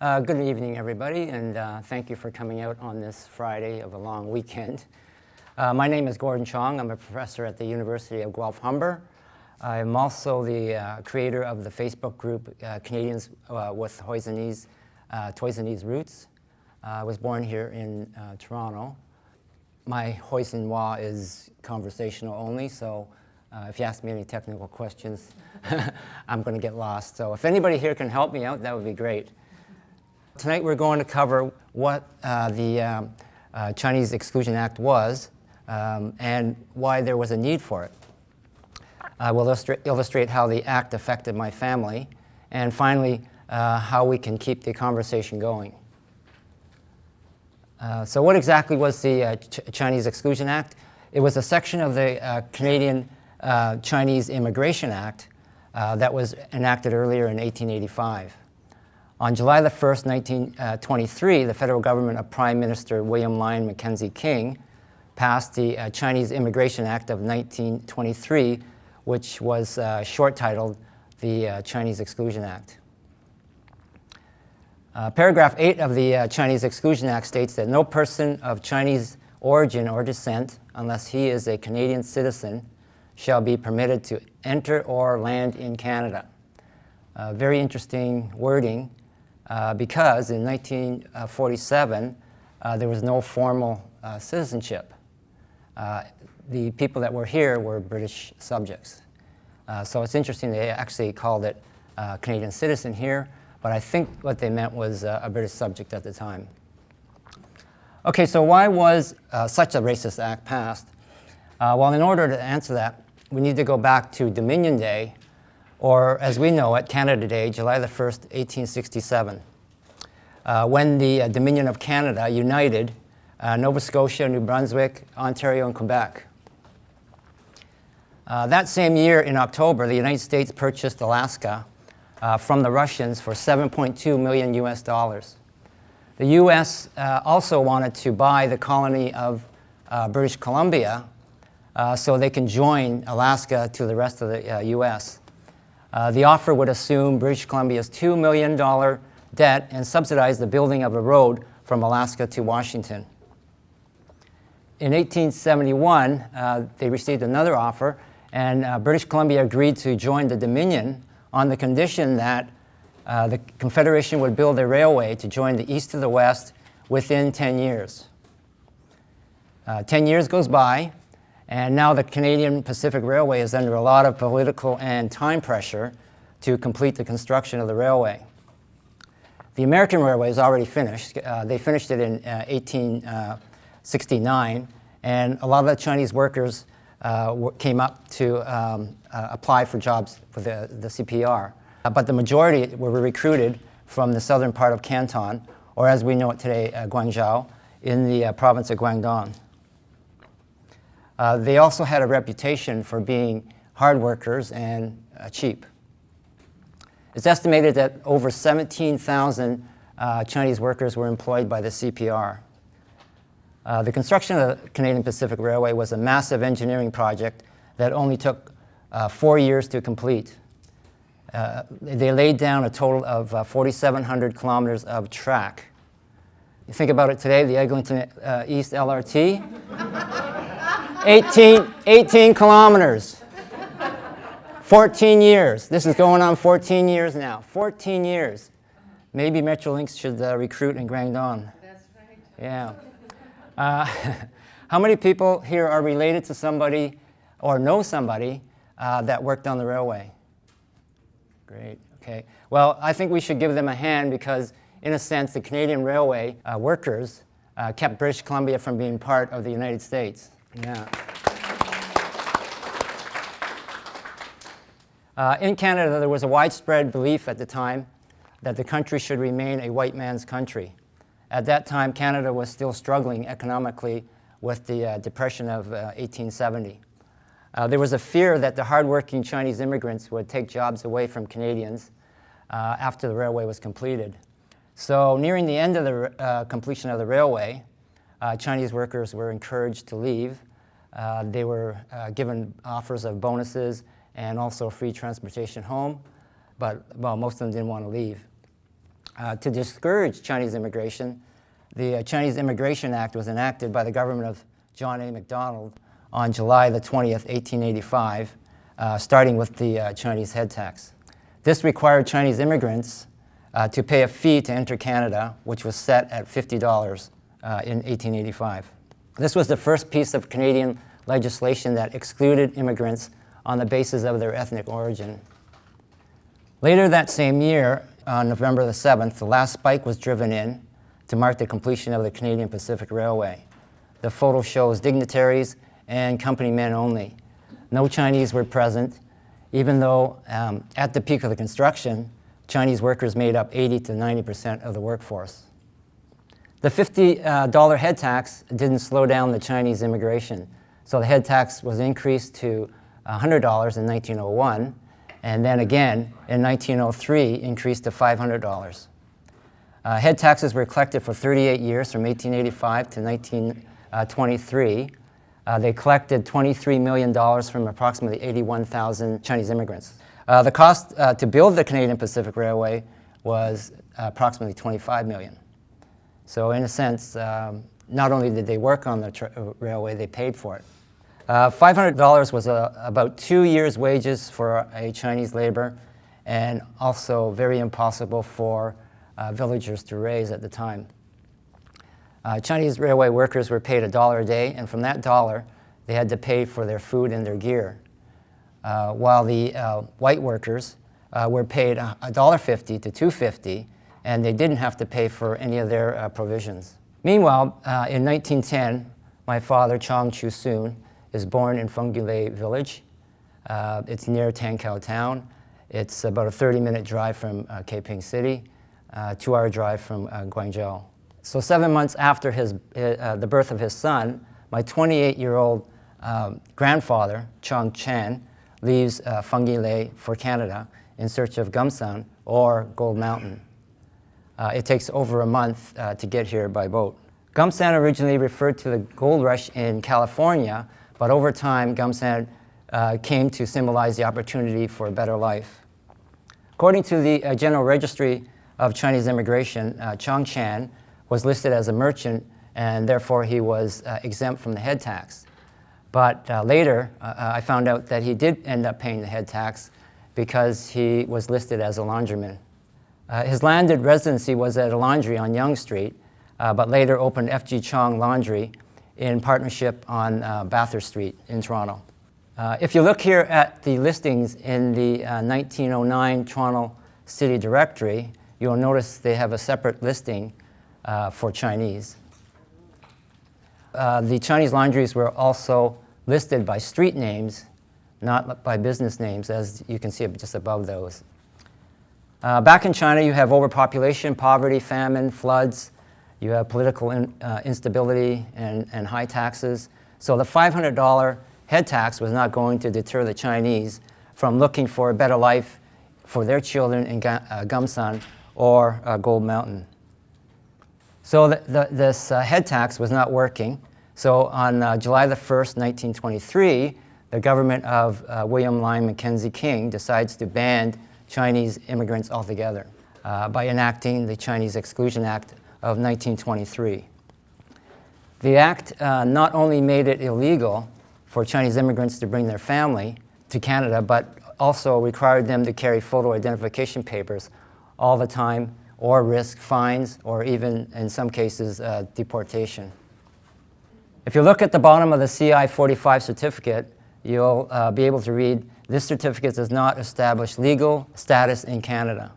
Good evening, everybody, and thank you for coming out on this Friday of a long weekend. My name is Gordon Cheong. I'm a professor at the University of Guelph Humber. I'm also the creator of the Facebook group Canadians with Toisanese Roots. I was born here in Toronto. My Hoisin-Wa is conversational only, so if you ask me any technical questions, I'm going to get lost. So if anybody here can help me out, that would be great. Tonight we're going to cover what the Chinese Exclusion Act was and why there was a need for it. I will illustrate how the act affected my family, and finally how we can keep the conversation going. So what exactly was the Chinese Exclusion Act? It was a section of the Canadian Chinese Immigration Act that was enacted earlier in 1885. On July the 1st, 1923, the federal government of Prime Minister William Lyon Mackenzie King passed the Chinese Immigration Act of 1923, which was short-titled the Chinese Exclusion Act. Paragraph 8 of the Chinese Exclusion Act states that no person of Chinese origin or descent, unless he is a Canadian citizen, shall be permitted to enter or land in Canada. Very interesting wording. Because in 1947, there was no formal citizenship. The people that were here were British subjects. So it's interesting they actually called it Canadian citizen here, but I think what they meant was a British subject at the time. Okay, so why was such a racist act passed? Well, in order to answer that, we need to go back to Dominion Day, or as we know it, Canada Day, July the 1st, 1867, when the Dominion of Canada united Nova Scotia, New Brunswick, Ontario, and Quebec. That same year in October, the United States purchased Alaska from the Russians for $7.2 million US. The US also wanted to buy the colony of British Columbia so they can join Alaska to the rest of the US. The offer would assume British Columbia's $2 million debt and subsidize the building of a road from Alaska to Washington. In 1871, they received another offer, and British Columbia agreed to join the Dominion on the condition that the Confederation would build a railway to join the east to the west within 10 years. 10 years goes by, and now the Canadian Pacific Railway is under a lot of political and time pressure to complete the construction of the railway. The American Railway is already finished. They finished it in 1869, and a lot of the Chinese workers came up to apply for jobs for the CPR. But the majority were recruited from the southern part of Canton, or as we know it today, Guangzhou, in the province of Guangdong. They also had a reputation for being hard workers and cheap. It's estimated that over 17,000 Chinese workers were employed by the CPR. The construction of the Canadian Pacific Railway was a massive engineering project that only took 4 years to complete. They laid down a total of 4,700 kilometers of track. You think about it today, the Eglinton East LRT, 18 kilometers, 14 years. This is going on 14 years now, 14 years. Maybe Metrolinx should recruit in Guangdong. That's right. Yeah. How many people here are related to somebody or know somebody that worked on the railway? Great, okay. Well, I think we should give them a hand because, in a sense, the Canadian Railway workers kept British Columbia from being part of the United States. Yeah. In Canada, there was a widespread belief at the time that the country should remain a white man's country. At that time, Canada was still struggling economically with the Depression of 1870. There was a fear that the hardworking Chinese immigrants would take jobs away from Canadians after the railway was completed. So nearing the end of the completion of the railway, Chinese workers were encouraged to leave. They were given offers of bonuses and also free transportation home, but well, most of them didn't want to leave. To discourage Chinese immigration, the Chinese Immigration Act was enacted by the government of John A. Macdonald on July the 20th, 1885, starting with the Chinese head tax. This required Chinese immigrants to pay a fee to enter Canada, which was set at $50 in 1885. This was the first piece of Canadian legislation that excluded immigrants on the basis of their ethnic origin. Later that same year, on November the 7th, the last spike was driven in to mark the completion of the Canadian Pacific Railway. The photo shows dignitaries and company men only. No Chinese were present, even though at the peak of the construction, Chinese workers made up 80 to 90% of the workforce. The $50 head tax didn't slow down the Chinese immigration, so the head tax was increased to $100 in 1901, and then again in 1903 increased to $500. Head taxes were collected for 38 years from 1885 to 1923. They collected $23 million from approximately 81,000 Chinese immigrants. The cost to build the Canadian Pacific Railway was approximately $25 million. So in a sense, not only did they work on the railway, they paid for it. $500 was about 2 years' wages for a Chinese labor, and also very impossible for villagers to raise at the time. Chinese railway workers were paid $1 a day, and from that dollar, they had to pay for their food and their gear. While the white workers were paid $1.50 to $2.50, and they didn't have to pay for any of their provisions. Meanwhile, in 1910, my father, Cheong is born in Fungulei village. It's near Tankau town. It's about a 30-minute drive from Kaiping City, 2-hour drive from Guangzhou. So 7 months after the birth of his son, my 28-year-old grandfather, Cheong Chan, leaves Fungulei for Canada in search of Gumsan or Gold Mountain. It takes over a month to get here by boat. Gumsan originally referred to the gold rush in California, but over time, Gumsan came to symbolize the opportunity for a better life. According to the General Registry of Chinese Immigration, Cheong Chan was listed as a merchant, and therefore he was exempt from the head tax. But later, I found out that he did end up paying the head tax because he was listed as a laundryman. His landed residency was at a laundry on Yonge Street, but later opened F.G. Cheong Laundry in partnership on Bathurst Street in Toronto. If you look here at the listings in the 1909 Toronto City Directory, you'll notice they have a separate listing for Chinese. The Chinese laundries were also listed by street names, not by business names, as you can see just above those. Back in China, you have overpopulation, poverty, famine, floods. You have political instability and high taxes. So the $500 head tax was not going to deter the Chinese from looking for a better life for their children in Gumsan or Gold Mountain. So this head tax was not working. So on July the 1st, 1923, the government of William Lyon Mackenzie King decides to ban Chinese immigrants altogether by enacting the Chinese Exclusion Act of 1923. The act not only made it illegal for Chinese immigrants to bring their family to Canada, but also required them to carry photo identification papers all the time or risk fines or even, in some cases, deportation. If you look at the bottom of the CI-45 certificate, you'll be able to read, "This certificate does not establish legal status in Canada."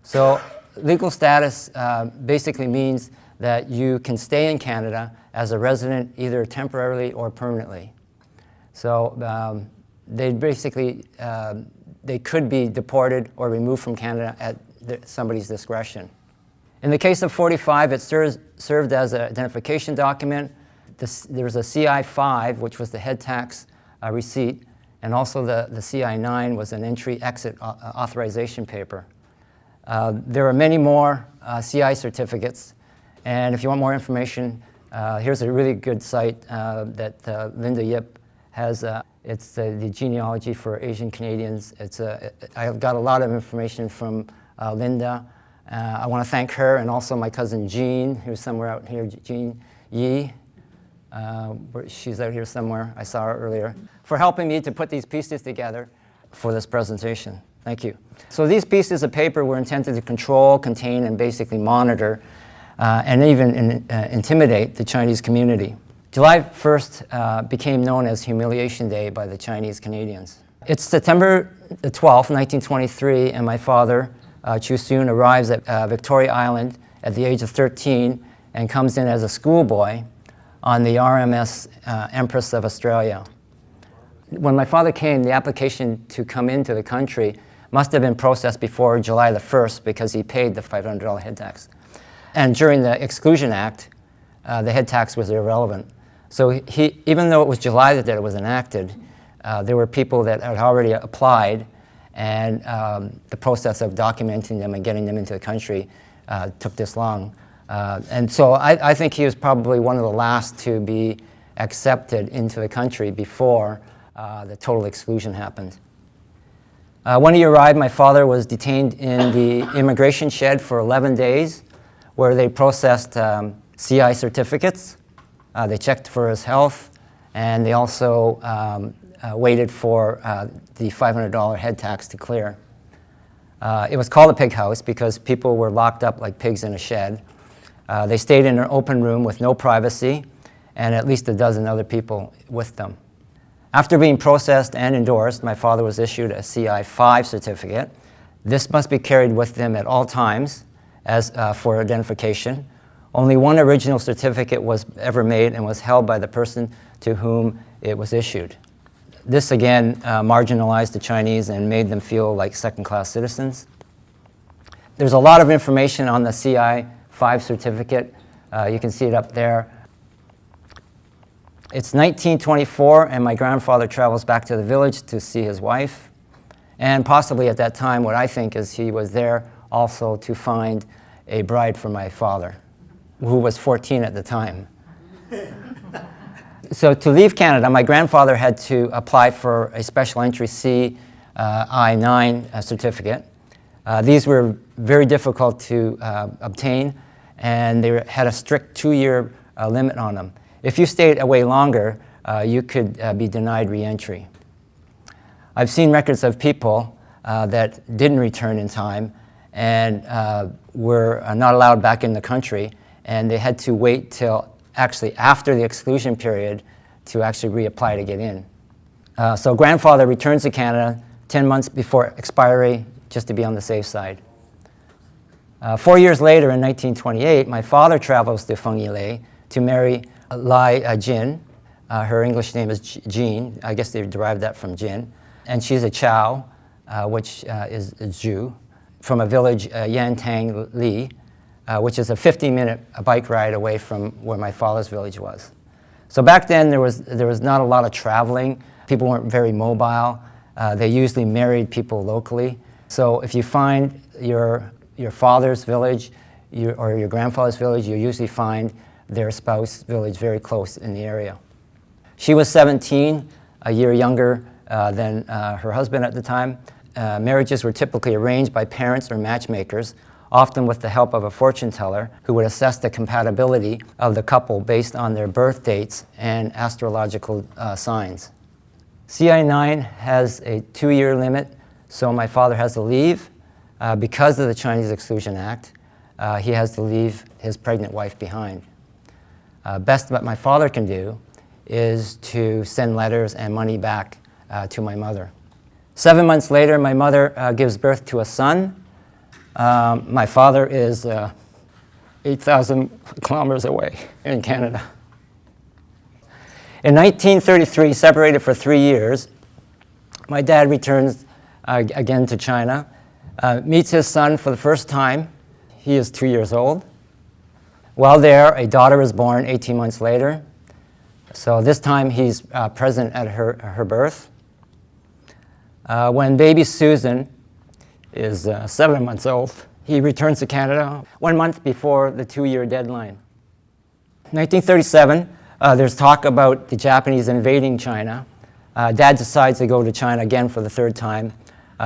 So legal status basically means that you can stay in Canada as a resident either temporarily or permanently. So they basically, they could be deported or removed from Canada at somebody's discretion. In the case of 45, it served as an identification document. There was a CI-5, which was the head tax receipt, and also the CI-9 was an entry-exit authorization paper. There are many more CI certificates, and if you want more information, here's a really good site that Linda Yip has. It's the genealogy for Asian Canadians. I got a lot of information from Linda, I want to thank her and also my cousin Jean, who's somewhere out here, Jean Yi. She's out here somewhere, I saw her earlier, for helping me to put these pieces together for this presentation. Thank you. So these pieces of paper were intended to control, contain, and basically monitor and even intimidate the Chinese community. July 1st became known as Humiliation Day by the Chinese Canadians. It's September the 12th, 1923, and my father, Chu Soon, arrives at Victoria Island at the age of 13 and comes in as a schoolboy on the RMS Empress of Australia. When my father came, the application to come into the country must have been processed before July the 1st because he paid the $500 head tax. And during the Exclusion Act, the head tax was irrelevant. So even though it was July that it was enacted, there were people that had already applied, and the process of documenting them and getting them into the country took this long. And so I think he was probably one of the last to be accepted into the country before the total exclusion happened. When he arrived, my father was detained in the immigration shed for 11 days, where they processed CI certificates. They checked for his health, and they also waited for the $500 head tax to clear. It was called a pig house because people were locked up like pigs in a shed. They stayed in an open room with no privacy and at least a dozen other people with them. After being processed and endorsed, my father was issued a CI-5 certificate. This must be carried with them at all times as for identification. Only one original certificate was ever made and was held by the person to whom it was issued. This again marginalized the Chinese and made them feel like second-class citizens. There's a lot of information on the CI-5 certificate. You can see it up there. It's 1924, and my grandfather travels back to the village to see his wife. And possibly at that time, what I think is he was there also to find a bride for my father, who was 14 at the time. So to leave Canada, my grandfather had to apply for a special entry C I-9 certificate. These were very difficult to obtain, and they had a strict 2-year limit on them. If you stayed away longer, you could be denied re-entry. I've seen records of people that didn't return in time and were not allowed back in the country, and they had to wait till actually after the exclusion period to actually reapply to get in. So grandfather returns to Canada 10 months before expiry, just to be on the safe side. 4 years later, in 1928, my father travels to Fengilei to marry Lai Jin. Her English name is Jean. I guess they derived that from Jin. And she's a Chow, which is a Jew, from a village, Yantang Li, which is a 15-minute bike ride away from where my father's village was. So back then, there was not a lot of traveling. People weren't very mobile. They usually married people locally. So if you find your father's village or your grandfather's village, you usually find their spouse village very close in the area. She was 17, a year younger than her husband at the time. Marriages were typically arranged by parents or matchmakers, often with the help of a fortune teller who would assess the compatibility of the couple based on their birth dates and astrological signs. CI-9 has a 2-year limit, so my father has to leave. Because of the Chinese Exclusion Act, he has to leave his pregnant wife behind. Best what my father can do is to send letters and money back to my mother. 7 months later, my mother gives birth to a son. My father is 8,000 kilometers away in Canada. In 1933, separated for 3 years, my dad returns again to China, meets his son for the first time. He is 2 years old. While there, a daughter is born 18 months later. So this time he's present at her birth. When baby Susan is 7 months old, he returns to Canada 1 month before the 2-year deadline. 1937, there's talk about the Japanese invading China. Dad decides to go to China again for the 3rd time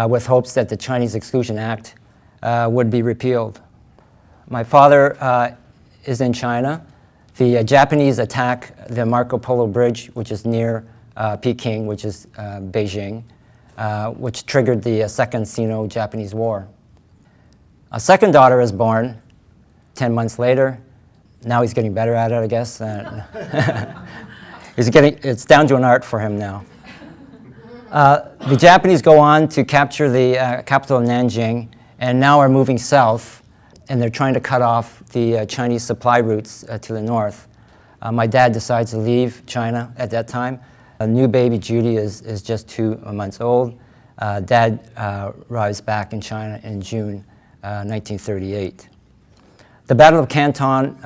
with hopes that the Chinese Exclusion Act would be repealed. My father is in China. The Japanese attack the Marco Polo Bridge, which is near Peking, which is Beijing, which triggered the Second Sino-Japanese War. A second daughter is born 10 months later. Now he's getting better at it, I guess. It's down to an art for him now. The Japanese go on to capture the capital of Nanjing and now are moving south, and they're trying to cut off the Chinese supply routes to the north. My dad decides to leave China at that time. A new baby, Judy, is just 2 months old. Dad arrives back in China in June 1938. The Battle of Canton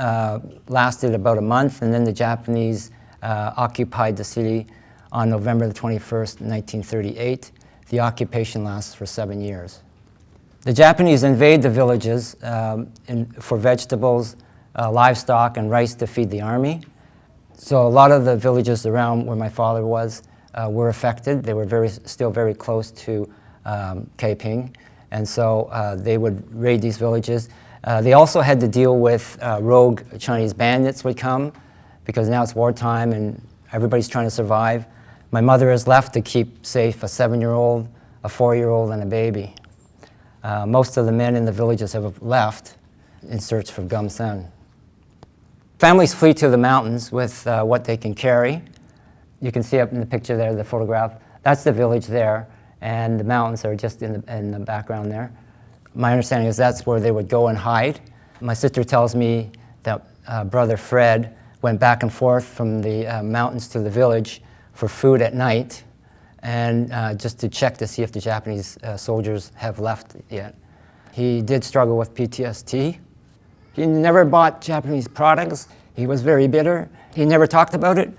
lasted about a month, and then the Japanese occupied the city on November the 21st, 1938. The occupation lasts for 7 years. The Japanese invade the villages for vegetables, livestock, and rice to feed the army. So a lot of the villages around where my father was were affected. They were still very close to Kaiping, and so they would raid these villages. They also had to deal with rogue Chinese bandits would come, because now it's wartime and everybody's trying to survive. My mother is left to keep safe a 7-year-old, a 4-year-old, and a baby. Most of the men in the villages have left in search for Gumsen. Families flee to the mountains with what they can carry. You can see up in the picture there, the photograph. That's the village there, and the mountains are just in the background there. My understanding is that's where they would go and hide. My sister tells me that brother Fred went back and forth from the mountains to the village for food at night, and just to check to see if the Japanese soldiers have left yet. He did struggle with PTSD. He never bought Japanese products. He was very bitter. He never talked about it.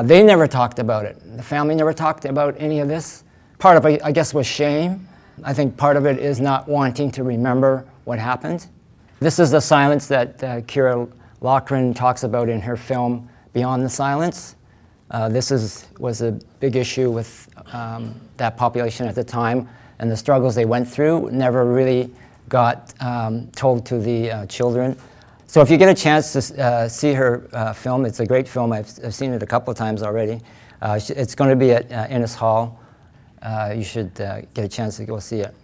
They never talked about it. The family never talked about any of this. Part of it, I guess, was shame. I think part of it is not wanting to remember what happened. This is the silence that Kira Loughran talks about in her film, Beyond the Silence. This was a big issue with that population at the time, and the struggles they went through never really got told to the children. So if you get a chance to see her film, it's a great film. I've seen it a couple of times already. It's going to be at Innes Hall. You should get a chance to go see it.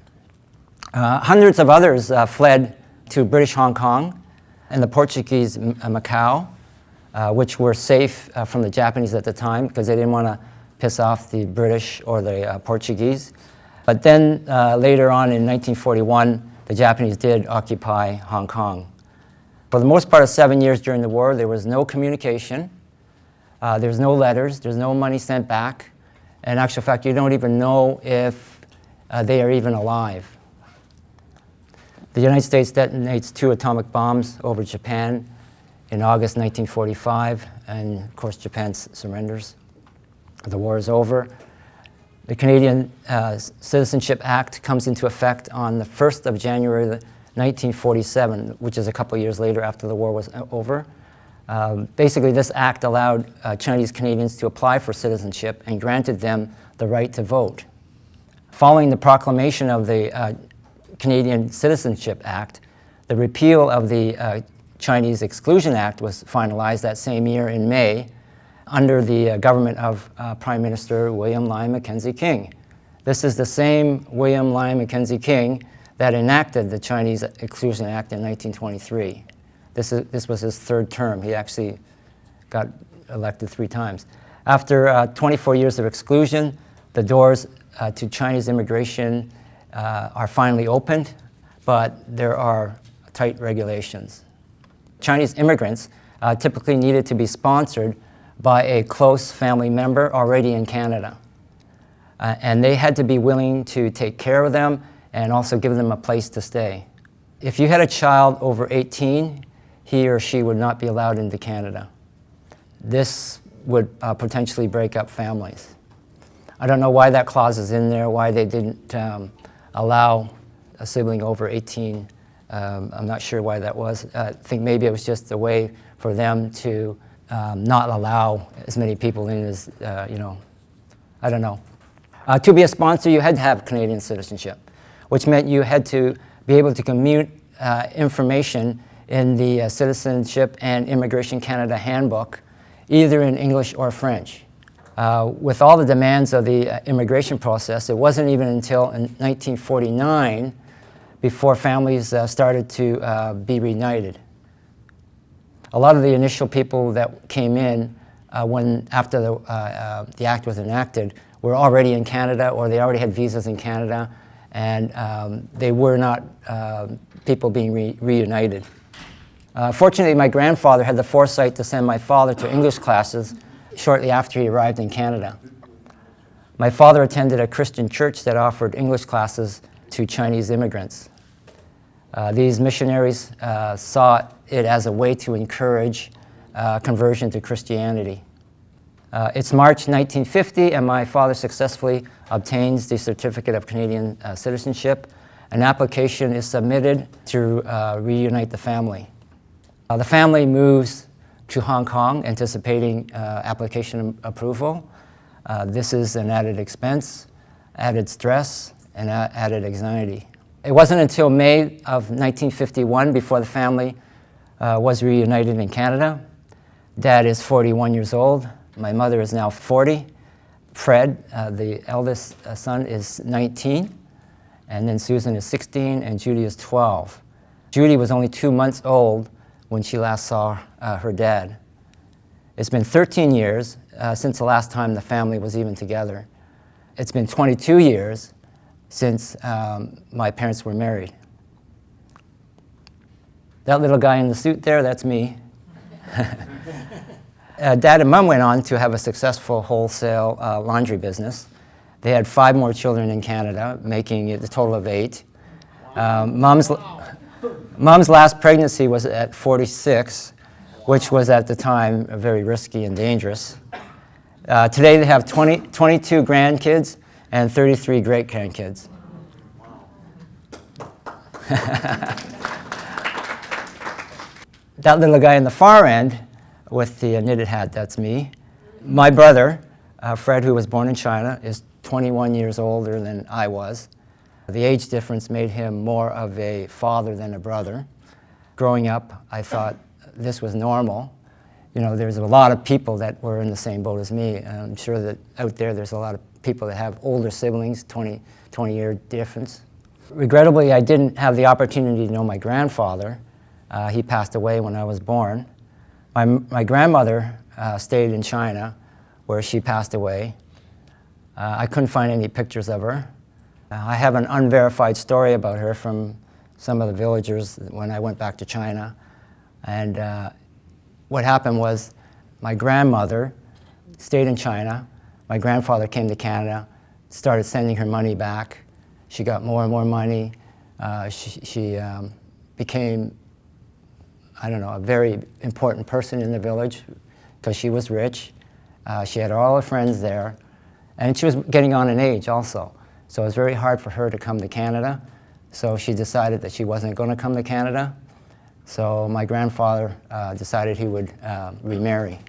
Hundreds of others fled to British Hong Kong and the Portuguese Macau, which were safe from the Japanese at the time because they didn't want to piss off the British or the Portuguese. But then later on in 1941, the Japanese did occupy Hong Kong. For the most part of 7 years during the war, there was no communication, there's no letters, there's no money sent back. In actual fact, you don't even know if they are even alive. The United States detonates 2 atomic bombs over Japan in August 1945, and of course Japan surrenders. The war is over. The Canadian Citizenship Act comes into effect on the 1st of January 1947, which is a couple years later after the war was over. Basically, this act allowed Chinese Canadians to apply for citizenship and granted them the right to vote. Following the proclamation of the Canadian Citizenship Act, the repeal of the Chinese Exclusion Act was finalized that same year in May under the government of Prime Minister William Lyon Mackenzie King. This is the same William Lyon Mackenzie King that enacted the Chinese Exclusion Act in 1923. This was his 3rd term. He actually got elected 3 times. After 24 years of exclusion, the doors to Chinese immigration are finally opened, but there are tight regulations. Chinese immigrants typically needed to be sponsored by a close family member already in Canada. And they had to be willing to take care of them and also give them a place to stay. If you had a child over 18, he or she would not be allowed into Canada. This would potentially break up families. I don't know why that clause is in there, why they didn't allow a sibling over 18. I'm not sure why that was. I think maybe it was just a way for them to not allow as many people in as, I don't know. To be a sponsor, you had to have Canadian citizenship, which meant you had to be able to commute information in the Citizenship and Immigration Canada Handbook, either in English or French. With all the demands of the immigration process, it wasn't even until in 1949 before families started to be reunited. A lot of the initial people that came in after the act was enacted were already in Canada, or they already had visas in Canada, and they were not people being reunited. Fortunately, my grandfather had the foresight to send my father to English classes shortly after he arrived in Canada. My father attended a Christian church that offered English classes to Chinese immigrants. These missionaries saw it as a way to encourage conversion to Christianity. It's March 1950, and my father successfully obtains the Certificate of Canadian Citizenship. An application is submitted to reunite the family. The family moves to Hong Kong, anticipating application approval. This is an added expense, added stress, and added anxiety. It wasn't until May of 1951 before the family was reunited in Canada. Dad is 41 years old. My mother is now 40. Fred, the eldest son, is 19. And then Susan is 16, and Judy is 12. Judy was only 2 months old when she last saw her dad. It's been 13 years since the last time the family was even together. It's been 22 years since my parents were married. That little guy in the suit there, that's me. Dad and Mom went on to have a successful wholesale laundry business. They had 5 more children in Canada, making it a total of 8. Mom's last pregnancy was at 46, which was at the time very risky and dangerous. Today they have 22 grandkids and 33 great-grandkids. That little guy in the far end with the knitted hat, that's me. My brother, Fred, who was born in China, is 21 years older than I was. The age difference made him more of a father than a brother. Growing up, I thought this was normal. You know, there's a lot of people that were in the same boat as me. And I'm sure that out there's a lot of people that have older siblings, 20-year difference. Regrettably, I didn't have the opportunity to know my grandfather. He passed away when I was born. My grandmother stayed in China, where she passed away. I couldn't find any pictures of her. I have an unverified story about her from some of the villagers when I went back to China. And what happened was my grandmother stayed in China. My grandfather came to Canada, started sending her money back. She got more and more money. She became, I don't know, a very important person in the village because she was rich. She had all her friends there. And she was getting on in age also. So it was very hard for her to come to Canada. So she decided that she wasn't going to come to Canada. So my grandfather decided he would remarry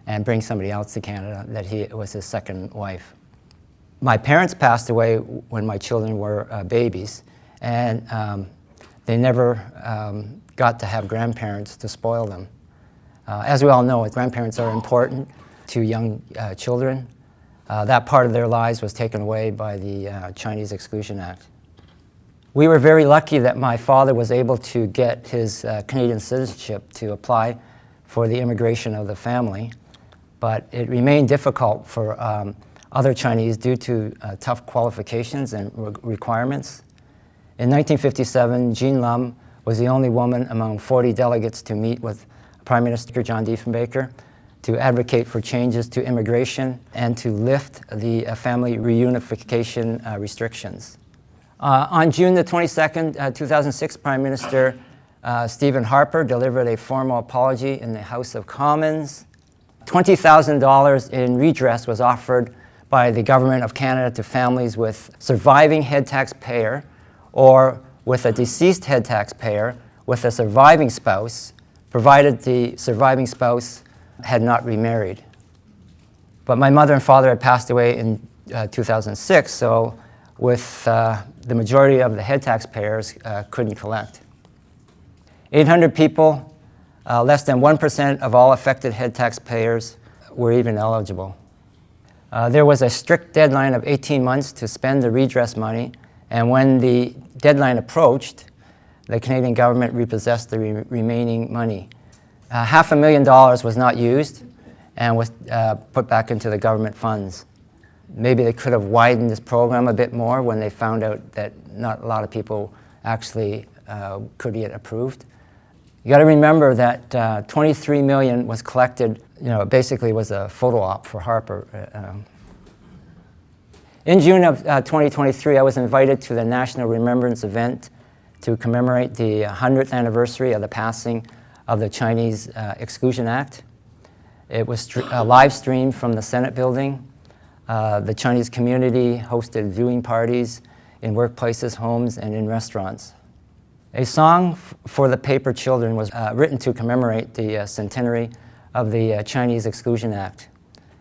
and bring somebody else to Canada, that it was his second wife. My parents passed away when my children were babies, and they never got to have grandparents to spoil them. As we all know, grandparents are important to young children. That part of their lives was taken away by the Chinese Exclusion Act. We were very lucky that my father was able to get his Canadian citizenship to apply for the immigration of the family, but it remained difficult for other Chinese due to tough qualifications and requirements. In 1957, Jean Lum was the only woman among 40 delegates to meet with Prime Minister John Diefenbaker to advocate for changes to immigration and to lift the family reunification restrictions. On June the 22nd, 2006, Prime Minister Stephen Harper delivered a formal apology in the House of Commons. $20,000 in redress was offered by the Government of Canada to families with surviving head taxpayer or with a deceased head taxpayer with a surviving spouse, provided the surviving spouse had not remarried. But my mother and father had passed away in 2006, so with the majority of the head taxpayers couldn't collect. 800 people, less than 1% of all affected head taxpayers were even eligible. There was a strict deadline of 18 months to spend the redress money, and when the deadline approached, the Canadian government repossessed the remaining money. $500,000 was not used and was put back into the government funds. Maybe they could have widened this program a bit more when they found out that not a lot of people actually could get approved. You got to remember that $23 million was collected. It basically was a photo op for Harper. In June of 2023, I was invited to the National Remembrance event to commemorate the 100th anniversary of the passing of the Chinese Exclusion Act. It was live streamed from the Senate building. The Chinese community hosted viewing parties in workplaces, homes, and in restaurants. A song for the paper children was written to commemorate the centenary of the Chinese Exclusion Act.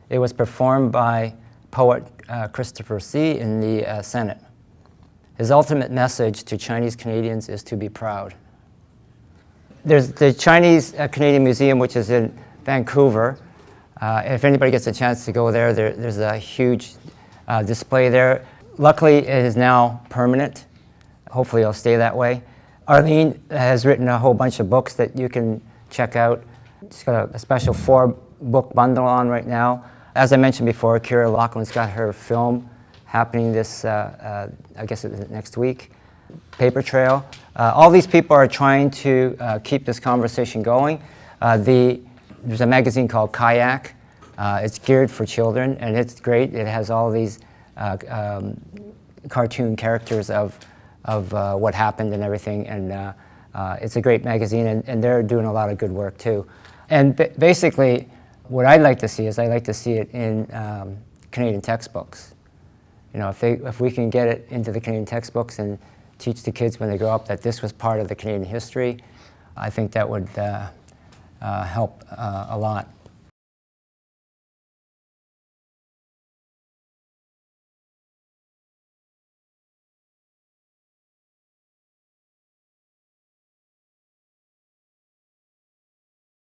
It was performed by poet Christopher C. in the Senate. His ultimate message to Chinese Canadians is to be proud. There's the Chinese Canadian Museum, which is in Vancouver. If anybody gets a chance to go there, there's a huge display there. Luckily, it is now permanent. Hopefully, it'll stay that way. Arlene has written a whole bunch of books that you can check out. She's got a special 4-book bundle on right now. As I mentioned before, Kira Laughlin's got her film happening this, I guess it's next week, Paper Trail. All these people are trying to keep this conversation going. There's a magazine called Kayak. It's geared for children, and it's great. It has all these cartoon characters of what happened and everything, and it's a great magazine, and they're doing a lot of good work too. And basically, what I'd like to see is I'd like to see it in Canadian textbooks. If we can get it into the Canadian textbooks and teach the kids when they grow up that this was part of the Canadian history, I think that would help a lot.